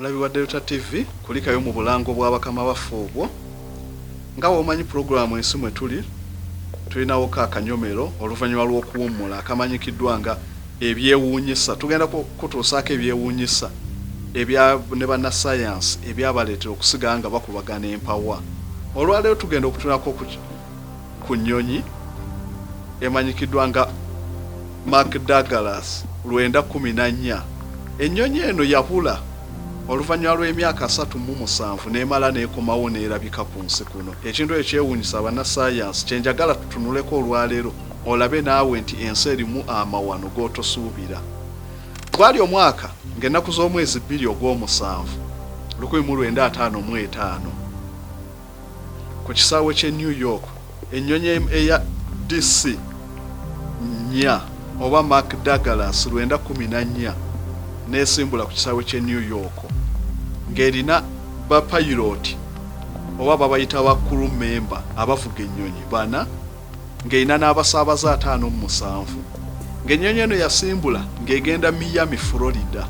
Mulabi wa Delta TV kulikayo mu bulango bwa bakama baffe obwo nga womanyi programu ensimwe tulinawo akanyomero oluvannyuma lw'okuwummula akamanyikiddwa nga ebyewuunyisa. Tugenda kutuusaako ebyewuunyisa ne bannasayansi ebyabaleetera okusiga nga bakubagana empawa. Olwaleero tugenda okutunako ku nnyonyi emanyikiddwa nga Mark Douglas 914. Ennyonyi eno yabula oluvannyuma lw'emyaka 37 n'emala n'ekomawo n'erabika ku nsi kuno. Ekintu ekyewuunyisa bannasayansi kye njagala tutunuleko olwaleero olabe naawe nti ensi erimu amawano g'otosuubira. Gwali omwaka ng'ennaku z'omwezi 2 ogw'omusanvu 1955 ku kisaawe ky'e New York ennyonyi eya DC 4 oba Mark Douglas 914 n'esimbula ku kisaawe ky'e New York ng'erina bapayiroti oba babayita ba crew member abavuga ennyonyi bana ng'erina n'abasaabaze 57. Ng'ennyonyi eno yasimbula ng'egenda Miami, Florida.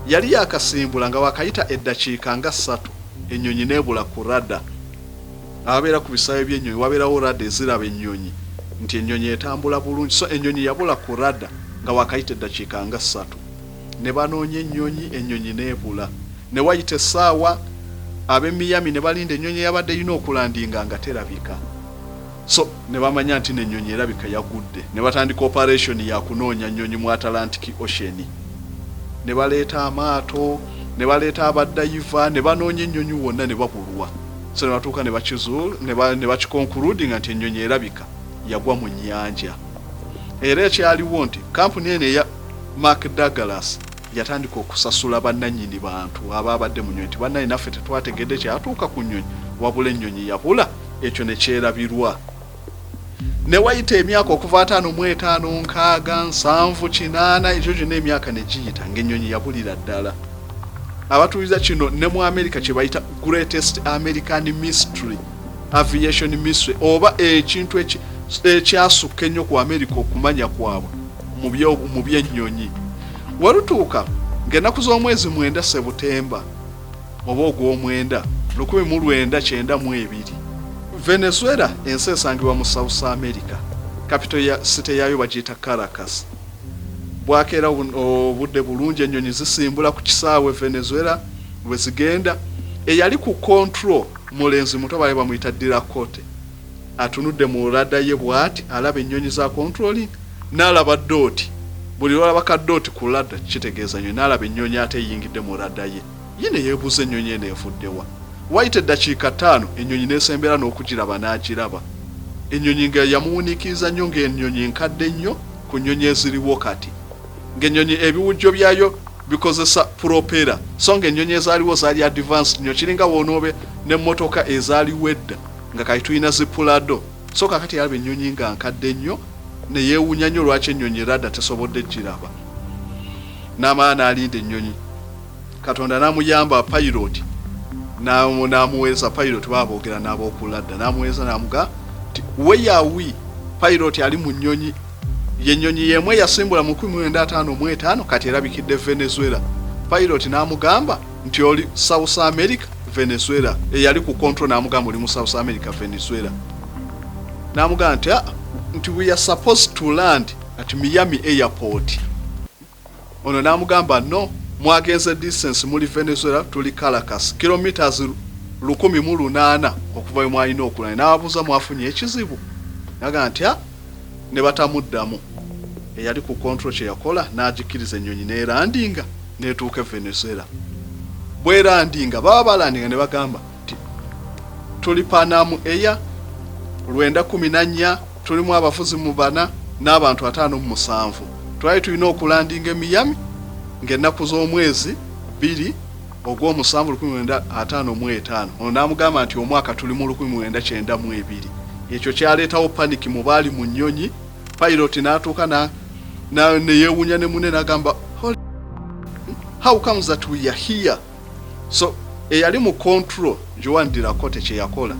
Yali yakasimbula nga wakayita eddakiika nga 3 ennyonyi n'ebula ku rada. Ababeera ku bisaawe by'ennyonyi wabeerawo rada eziraba ennyonyi nti ennyonyi etambula bulungi, so ennyonyi yabula ku rada nga wakayita eddakiika nga 3. Ne banoonya ennyonyi n'ebula. Ne wayita essaawa ab'e Miami ne balinda ennyonyi yabadde yina okulandinga nga terabika. So ne bamanya nti n'ennyonyi erabika yagudde. Ne batandika operation ya kunoonya nnyonyi mu Atlantic Ocean. Ne baleeta amaato, ne baleeta abaddayiva, ne banoonya ennyonyi wonna ne babulwa. So ne batuuka ne bakizuula ne bakikoncluding nti ennyonyi erabika yagwa mu nnyanja. Era ekyaliwo nti kampuni eno eya Mark Douglas yatandika okusasula bannannyini bantu ababadde mu nnyonyi nti bannanyi naffe tetwategedde kyatuuka ku nnyonyi wabula ennyonyi yabula. Ekyo ne kyerabirwa. Ne wayita emyaka okuva 55, 6, 7, 8 ekyo gyonna emyaka ne giyita ng'ennyonyi yabulira ddala. Abatuuliza kino ne mu America kye bayita Greatest American Mystery, Aviation Mystery, oba ekintu ekyasukka ennyo ku America okumanya kwabwe mu by'ennyonyi. Walutuuka ng'ennaku z'omwezi 9 Septemba oba ogw'omwenda 1992 Venezuela ensi esangibwa mu South America. Capital ya city yayo bagiyita Caracas. Bwakeera obudde bulungi ennyonyi zisimbula ku kisaawe Venezuela bwe zigenda. Eyali ku control mulenzi muto bali bamuyita Diracote atunudde mu rada ye bw'ati alaba ennyonyi za controlling n'alaba doti. Buli lwalaba ka doti ku rada kitegeeza nnyonyi n'alaba ennyonyi ate eyingidde mu rada ye. Yine yeebuuza ennyonyi eno efuddewa. Wayite eddakiika 5 ennyonyi n'esembera n'okugiraba n'agiraba. Ennyonyi nga yamuwuniikiriza nnyo ng'ennyonyi nkadde nnyo ku nnyonyi eziriwo kati. Ng'ennyonyi ebiwujjo byayo bikozesa propera. So ng'ennyonyi ezaaliwo zaali advanced nnyo kiringa woonoobe n'emmotoka ezaaliwo edda nga kati tulina zipulado. So kakati yalaba ennyonyi nga nkadde nnyo ne yeewuunya nnyo lwaki ennyonyi radda tesobodde giraba. N'amala n'alinda ennyonyi. Katonda n'amuyamba pilot n'amuweereza pilot baboogera n'ab'okuladda n'amuweereza n'amuga nti weyawi pilot ali mu nnyonyi y'ennyonyi y'emu eyasimbula mu 1955 kati erabikidde Venezuela. Pilot n'amugamba nti oli South America Venezuela. Eyali ku control n'amugamba oli mu South America Venezuela. N'amugamba nti we are supposed to land at Miami airport. Ono n'amugamba no, mwagenze distance muri Venezuela tuli Caracas kilometers 108 okuva we mwalina okulana. N'ababuuza mwafunye ekizibu. Naga nti ne batamuddamu. Eyali ku control kye yakola n'agikiriza ennyonyi n'erandinga n'etuuka Venezuela. Bwerandinga baba balandinga ne bagamba nti tuli Panam Air 914 tulimu abafuzi mu 4 n'abantu 57. Twali tulina okulandinga Miami ng'ennaku z'omwezi 2 ogw'omusanvu 1955. Ono n'amugamba nti omwaka tuli mu 1992. Ekyo kyaleetawo panic mu baali mu nnyonyi. Pilot n'atuuka ne yeewuunya ne munne n'agamba how comes that we are here? So eyali mu control Joan Diracote kye yakola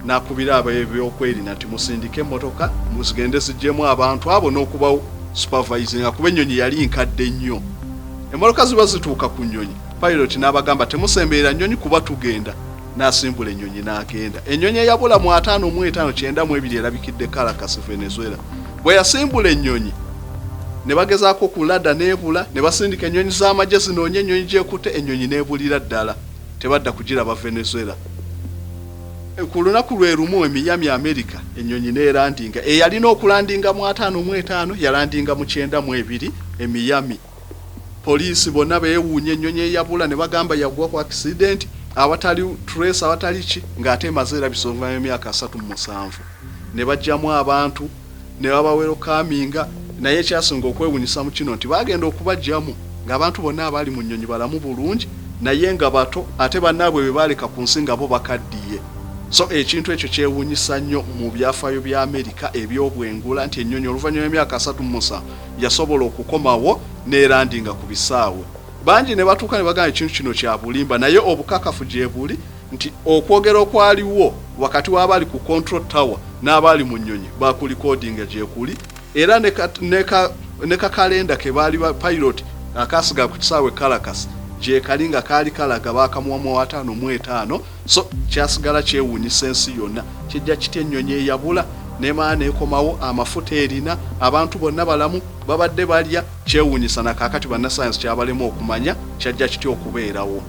n'akubira ab'ebyokwerinda nti musindike emmotoka muzigende zijjemu abantu abo n'okubawo supervising akuba ennyonyi yali nkadde nnyo. Emmotoka ziba zituuka ku nnyonyi pilot n'abagamba temusembeera nnyonyi kuba tugenda n'asimbula ennyonyi n'agenda. Ennyonyi eyabula mu 559 erabikidde Caracas, Venezuela. Bwe yasimbula ennyonyi ne bagezaako okulada n'ebula, ne basindika ennyonyi z'amagye zinoonye ennyonyi gyekutte, ennyonyi n'ebulira ddala, tebadda kugiraba Venezuela. Ku lunaku lwe lumu e Miami, America, ennyonyi n'erandinga. Eyalina okulandinga mu 55 yalandinga mu 92 e Miami. Poliisi bonna beewuunya ennyonyi eyabula ne bagamba yagwa ku accident, abatali trace abatali ki, ng'ate emaze erabisonga emyaka 37. Ne bajjamu abantu ne babaweero kaminga, naye ekyasinga okwewuunyisa mu kino nti bagenda okubajjamu ng'abantu bonna abali mu nnyonyi balamu bulungi, naye nga bato ate bannaabwe be baaleka ku nsi nga bo bakaddiye. So ekintu ekyo kyewuunyisa nnyo mu byafaayo bya Amerika eby'obwengula nti ennyonyi oluvannyuma emyaka 37 yasobola okukomawo n'erandinga ku bisaawe. Bangi ne batuuka ne bagamba ekintu kino kya bulimba, naye obukakafu gye buli nti okwogera okwaliwo wakati w'abali ku control tower n'abali mu nnyonyi bakulikodinga gye kuli, era ne kakalenda ke baali ba pilot akasiga ku kisaawe Caracas gye kali nga kaali kalaga bakamuwa mu 55. So kyasigala kyewuunyisa ensi yonna, kijja kitya ennyonyi eyabula n'emaana ekomawo, amafuta erina, abantu bonna balamu babadde balya, kyewuunyisa na kaakati bannasayansi kyabalemu okumanya kyajja kitya okubeerawo.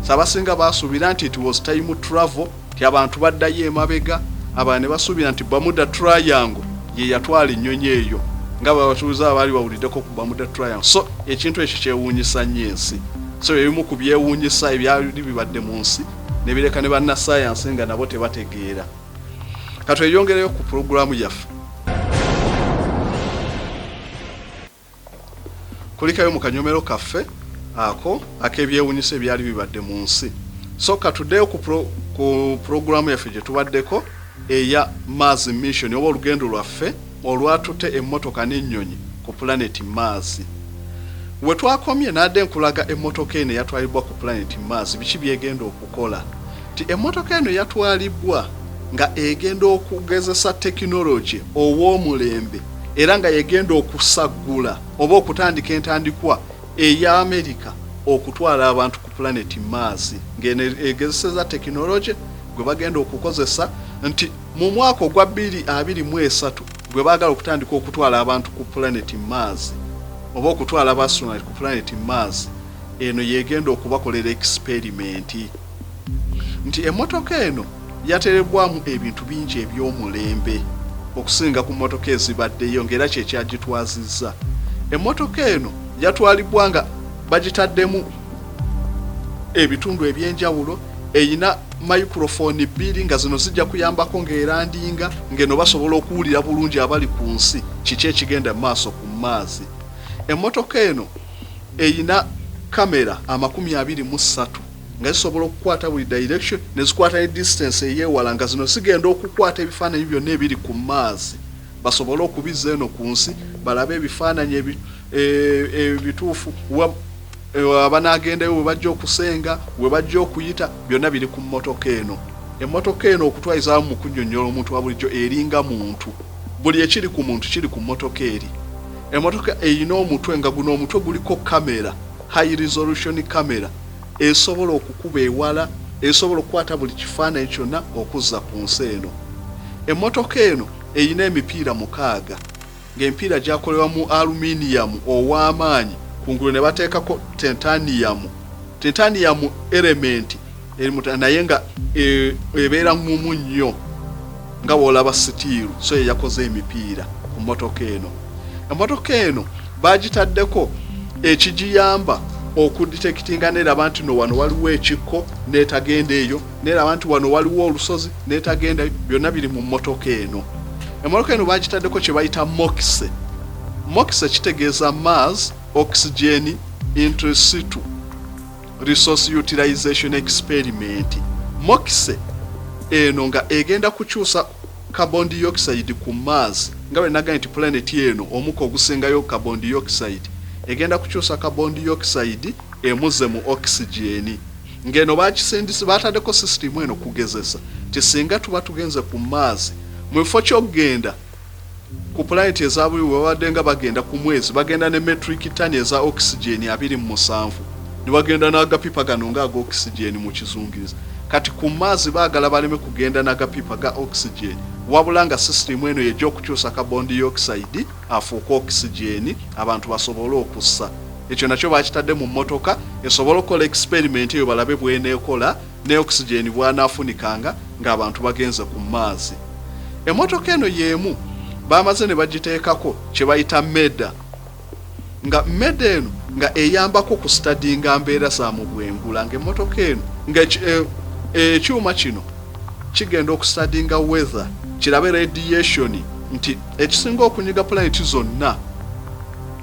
Sabasinga basuubira nti it was time travel, ti abantu baddayo emabega, abana ne basuubira nti Bermuda Triangle ye yatwala ennyonyi eyo nga babatuuza abaali bawuliddeko ku Bermuda Triangle. So ekintu ekyo kyewuunyisa nnyo ensi. So ebimu ku byewuunyisa ebyali bibadde mu nsi ne bireka ne bannasayansi nga nabo tebategeera. Katweyongereyo ku programu yaffe. Kulikayo mu kanyomero kaffe ako akebyewuunyisa ebyali bibadde mu nsi. So katuddeyo ku programu yaffe gye tubaddeko eya Mars Mission, oba olugendo lwaffe olwatutte emmotoka n'ennyonyi ku planet Mars. We twakomye nadde nkulaga emmotoka eno yatwalibwa ku planet Mars, biki byegenda okukola. Ti emmotoka eno yatwalibwa nga egenda okugezesa tekinologi ow'omulembe era nga yegenda okusaggula oba okutandika entandikwa eya Amerika okutwala abantu ku planet Mars, ng'eno egezeseza tekinologi gwe bagenda okukozesa nti mu mwaka ogwa 2023 gwe baagala okutandika okutwala abantu ku planet Mars oba okutwala abastronaut ku planet Mars. Eno yegenda okubakolera experiment nti emmotoka eno yaterebwamu ebintu bingi eby'omulembe okusinga ku mmotoka ezibaddeyo, ng'era kye kyagitwazizza. Emmotoka eno yatwalibwa nga bagitaddemu ebitundu eby'enjawulo, eyina microphone 2 nga zino zijja kuyambako ng'erandinga, ng'eno basobola okuwulira bulungi abali ku nsi kiki ekigenda maaso ku Mars. Emmotoka eno eyina kamera 23 nga zisobola okukwata buli direction ne zikwata ne distance eyewala, nga zino zigenda okukwata ebifaananyi byonna ebiri ku Mars, basobole okubizza eno ku nsi balabe ebifaananyi ebituufu abanaagendayo we bajja okusenga, we bajja okuyita, byonna biri ku mmotoka eno. Emmotoka eno okutwalizaamu mu kunnyonnyola omuntu wa bulijjo eringa muntu, buli ekiri ku muntu kiri ku mmotoka eri. Emmotoka eyina omutwe nga guno omutwe guliko kamera, high resolution kamera esobola okukuba ewala, esobola okukwata buli kifaananyi kyonna okuzza ku nsi eno. Emmotoka eno eyina emipiira 6 ng'emipiira gyakolebwa mu aluminium ow'amaanyi, kungulu ne bateekako titanium element naye nga ebeera ngumu nnyo nga bw'olaba sitiiru. So yakoze emipiira ku mmotoka eno. Emmotoka eno bagitaddeko ekigiyamba okudetectinga neraba nti no wano waliwo ekikko n'etagenda eyo, neraba nti wano waliwo olusozi n'etagenda, byonna biri mu mmotoka eno. Emmotoka eno bagitaddeko kye bayita MOXIE. MOXIE kitegeeza Mars Oxygen in situ Resource Utilization Experiment. MOXIE eno nga egenda kukyusa carbon dioxide ku Mars, nga bwe nagamba nti planet eno omuko ogusingayo carbon dioxide, egenda kukyusa carbon dioxide emuze mu oxygen. Ngeno bakisindisi bataddeko system eno kugezesa ti singa tuba tugenze ku Mars mu kifo ky'okugenda ku planet ezabuli wabadde nga bagenda ku mwezi, bagenda ne metric ton eza oxygen 27 ne bagenda n'agapipa gano ng'aga oxygen mu kizungirizi. Kati ku maazi baagala baleme kugenda n'agapipa ga oxygen, wabula nga system eno yejja okukyusa carbon dioxide afuuka oxygen abantu basobole okussa. Ekyo nakyo bakitadde mu mmotoka esobola okukola experiment eyo balabe bw'eneekola ne oxygen bw'anaafunikanga ng'abantu bagenze ku maazi. Emmotoka eno y'emu bamaze ne bagiteekako kye bayita medda, nga medda eno nga eyambako ku studyinga mbeera za mu bwengula, ng'emmotoka eno nga ekyuma kino kigenda okustudyinga weather, kirabe radiation, nti ekisinga okunyiga planet zonna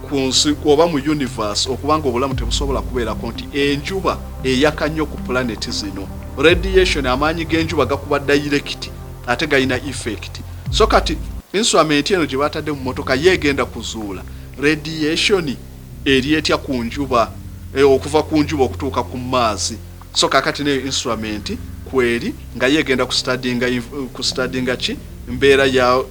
ku nsi oba mu universe okubanga obulamu tebusobola kubeerako, nti enjuba eyaka nnyo ku planet zino. Radiation amaanyi g'enjuba gakuba direct ate galina effect. So kati instrument eno gye batadde mu motoka yeegenda kuzuula radiation eri etya ku njuba, okuva ku njuba okutuuka ku maazi. So kakati neyo instrument kweri nga yeegenda kustudyinga ki mbeera ya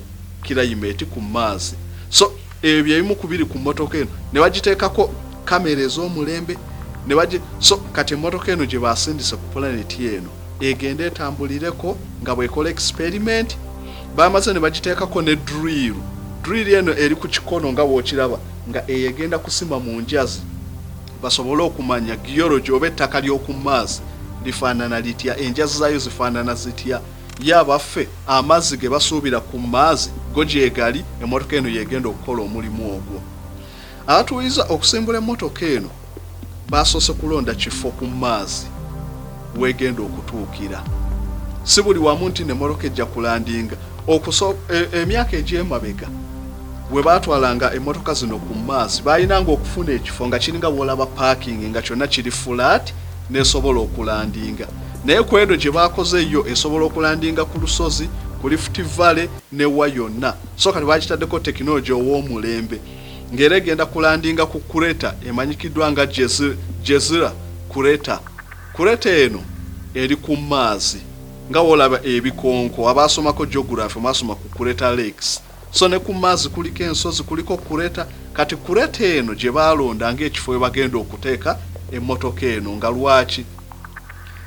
climate ku maazi. So ebyo ebimu ku biri ku mmotoka eno ne bagiteekako kamera ez'omulembe so kati emmotoka eno gye basindise ku planet eno egenda etambulireko nga bwekola experiment. Bamaze ne bagiteekako ne drill eno eri ku kikono nga bw'okiraba nga egenda kusima mu njazi basobole okumanya geology oba ettaka ly'oku maazi lifaanana litya, enjazi zaayo zifaanana zitya, yabaffe amazzi ge basuubira ku maazi go gyegali, emmotoka eno yegenda okukola omulimu ogwo. Abatuuyiza okusimbula emmotoka eno basoose kulonda kifo ku maazi wegenda okutuukira. Si buli wamu nti n'emmotoka ejja kulandinga. Emyaka egy'emabega we baatwalanga emmotoka zino ku maazi baayinanga okufuna ekifo nga kiringa bw'olaba parking nga kyonna kiri flat nesobola okulandinga. Naye ku eno gye baakoze yo esobola okulandinga ku lusozi, ku Rift Valley ne wa yonna. So kati bakitaddeko tekinologi ow'omulembe ng'era egenda kulandinga ku Kureta emanyikiddwa nga Jezira Kureta. Kureta eno eri ku maazi nga wolaba ebikonko, abaasomako geography maasoma ku Kureta Lakes. So ne ku maazi kuliko ensozi, kuliko Kureta. Kati Kureta eno gye baalonda ng'ekifo we bagenda okuteeka emmotoka eno. Nga lwaki?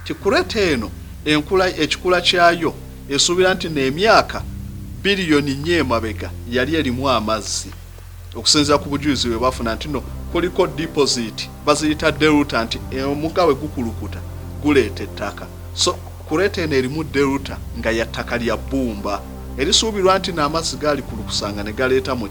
Ti Kureta eno ekikula kyayo esuubira nti n'emyaka biliyoni 4 emabega yali erimu amazzi, okusinziira ku bujulizi bwe bafuna nti no kuliko deposit baziyita delta, nti omugga we gukulukuta guleeta ettaka. So Kureta eno erimu delta nga ya ttaka lya bbumba erisuubirwa nti n'amazzi gaali kulukusanga ne galeeta mu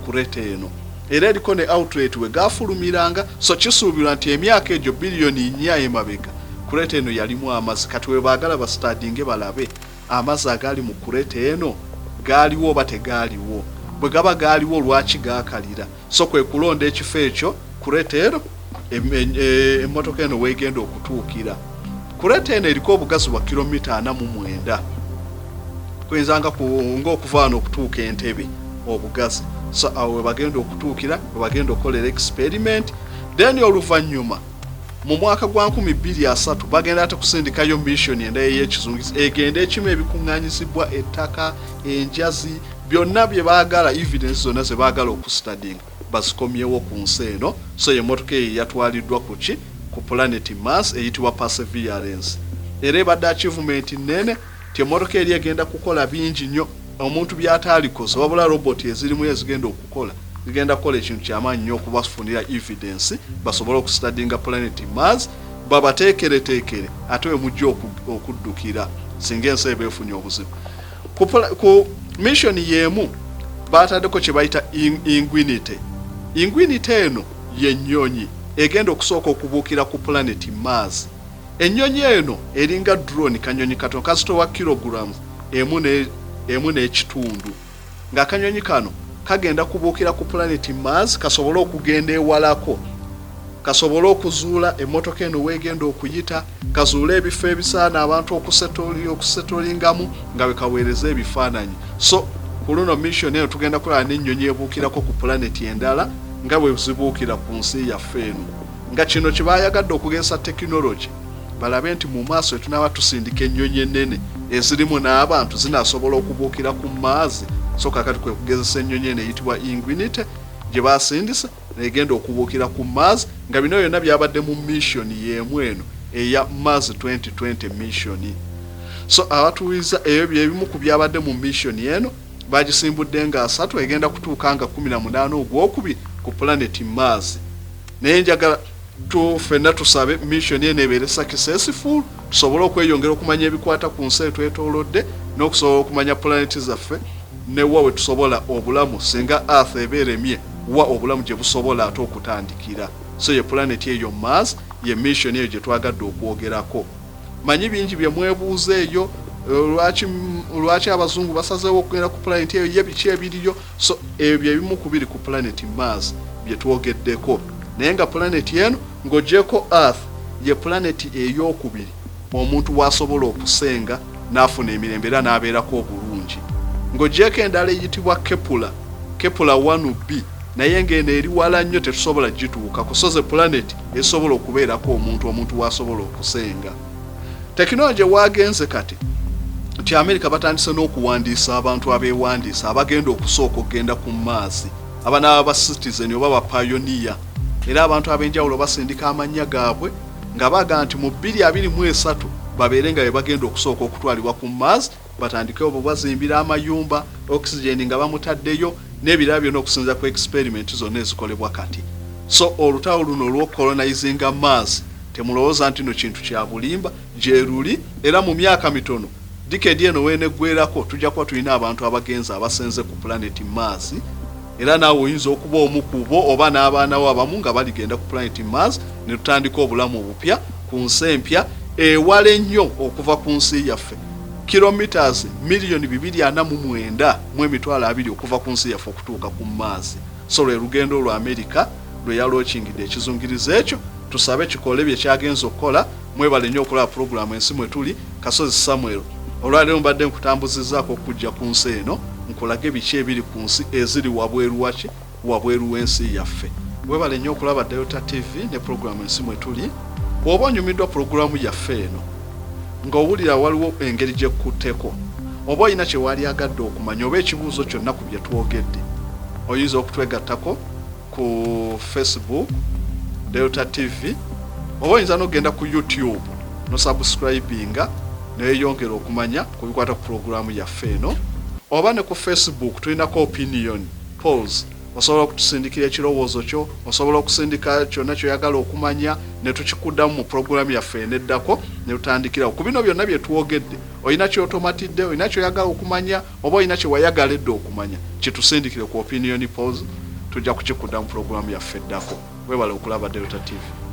Kureta eno. Era eriko ne outlet we gaafulumiranga. So kisuubirwa nti emyaka egyo biliyoni 4 emabega Kureta eno yalimu amazzi. Kati we baagala bastadinge balabe amazzi agali mu Kureta eno gaaliwo oba tegaaliwo. Bwe gaba gaaliwo lwaki gaakalira? So kwe kulonda ekifo ekyo Kureta eno emmotoka eno weegenda okutuukira. Kureta eno eriko obugazi bwa kilomita 49 kwenzanga ng'okuva wano okutuuka Entebbe obugazi. So awo we bagenda okutuukira, we bagenda okukolera experiment. Then oluvannyuma mu mwaka gwa 2003 bagenda ate kusindikayo mission endala ey'ekizungirizi egenda ekima ebikuŋŋaanyizibwa ettaka, enjazi, byonna bye baagala, evidence zonna ze baagala okustudyinga bazikomyewo ku nsi eno. So emmotoka eyo yatwaliddwa ku planet Mars eyitibwa Perseverance. Era ebadde achievement nnene ti emmotoka eri egenda kukola bingi nnyo omuntu by'ataalikoze, wabula robot ezirimu ezigenda okukola zigenda kukola ekintu ky'amaanyi nnyo okubafunira evidence basobole okustudyinga planet Mars babateekereteekere ate we mujja okuddukira singa ensi eba efunye obuzibu. Ku mission y'emu baataddeko kye bayita Ingenuity. Ingenuity eno y'ennyonyi egenda okusooka okubuukira ku planet Mars. Ennyonyi eno eringa drone, kanyonyi katono kazitowa kilograms emu n'ekitundu. Ng'akanyonyi kano kagenda kubuukira ku planet Mars kasobole okugenda ewalako, kasobole okuzuula emmotoka eno weegenda okuyita, kazuula ebifo ebisaana abantu okusetolingamu nga bwe kaweereza ebifaananyi. So ku luno mission eno tugenda kulaba n'ennyonyi ebuukirako ku planet endala nga bwe zibuukira ku nsi yaffe eno. Nga kino kye baayagadde okugeza tekinologi balabe nti mu maaso tunaaba tusindika ennyonyi ennene ezirimu n'abantu zinaasobola okubuukira ku maazi. So kakati kwe kugezesa ennyonyi eno eyitibwa Ingenuity gye baasindise negenda okubuukira ku Mars nga bino byonna byabadde mu mission y'emu eno eya Mars 2020 mission. So abatuuliza ebyo byebimu ku byabadde mu mission eno bagisimbudde nga 3 egenda kutuuka nga 18 ogwokubiri ku planet Mars. Naye njagala ffenna tusabe mission eno ebeere successful, tusobole okweyongera okumanya ebikwata ku nsi etwetoolodde n'okusobola okumanya planet zaffe ne wawe tusobola obulamu singa Earth ebeeremye wa obulamu gye busobola ate okutandikira. So ye planet eyo Mars ye mission eyo gye twagadde okwogerako. Manyi bingi bye mwebuuza eyo lwaki abazungu basazeewo okugenda ku planet eyo ye biki ebiriyo. So ebyo ebimu kubiri ku planet Mars bye twogeddeko. Naye nga planet eno ng'oggyeko Earth ye planet ey'okubiri omuntu wasobola okusenga n'afuna emirembe era n'abeerako obulungi. Ng'oggyeko endala eyitibwa Kepler 1b naye ng'eno eri wala nnyo tetusobola gituuka kusoze planet esobola okubeerako omuntu wasobola okusenga. Tekinologi waagenze kati nti America batandise n'okuwandiisa abantu abeewandiisa abagenda okusooka okugenda ku Mars aba n'aba citizen oba ba pioneer, era abantu ab'enjawulo basindika amannya gaabwe nga baga nti mu 2023 babeere nga bagenda okusooka okutwalibwa ku Mars, batandike obwo bazimbira amayumba, oxygen nga bamutaddeyo n'ebirala byonna okusinza ku experiment zonna ezikolebwa kati. So olutawo luno olw'ocolonizing Mars temulowooza nti no kintu kya bulimba gye luli, era mu myaka mitono decade eno weeneggwerako tujja kuba tulina abantu abagenzi abasenze ku planet Mars, era naawe oyinza okuba omu ku bo oba n'abaanawo abamu nga baligenda ku planet Mars ne tutandika obulamu obupya ku nsi empya ewala ennyo okuva ku nsi yaffe, kilometers 249,000 okuva ku nsi yaffe okutuuka ku Mars. So lwe lugendo lwa America lwe yalookingidde ekizungirizo ekyo, tusabe kikole bye kyagenza okukola. Mwebale nnyo okulaba programu ensi mwe tuli. Kasozi Samuel olwaleero mbadde nkutambuzizaako okujja ku nsi eno nkulage biki ebiri ku nsi eziri wabweru w'ensi yaffe. Mwebale nnyo okulaba Delta TV ne programu ensi mwe tuli. Bw'oba onyumiddwa programu yaffe eno ng'owulira waliwo engeri gye kutteko oba olina kye wali agadde okumanya oba ekibuuzo kyonna ku bye twogedde, oyinza okutwegattako ku Facebook Delta TV oba oyinza n'ogenda ku YouTube no subscribinga neeyongera okumanya ku bikwata ku programu yaffe eno, oba ne ku Facebook tulinako opinion polls. Osobola okutusindikira ekirowoozo kyo, osobola okusindika kyonna kyoyagala okumanya ne tukikuddamu mu programu yaffe eneddako ne tutandikirawo ku bino byonna bye twogedde. Olina kyotomatidde, olina kyoyagala okumanya oba olina kye wayagala edde okumanya, kitusindikire ku opinion polls, tujja kukikudda mu programu yaffe eddako. Weebale okulaba Delta TV.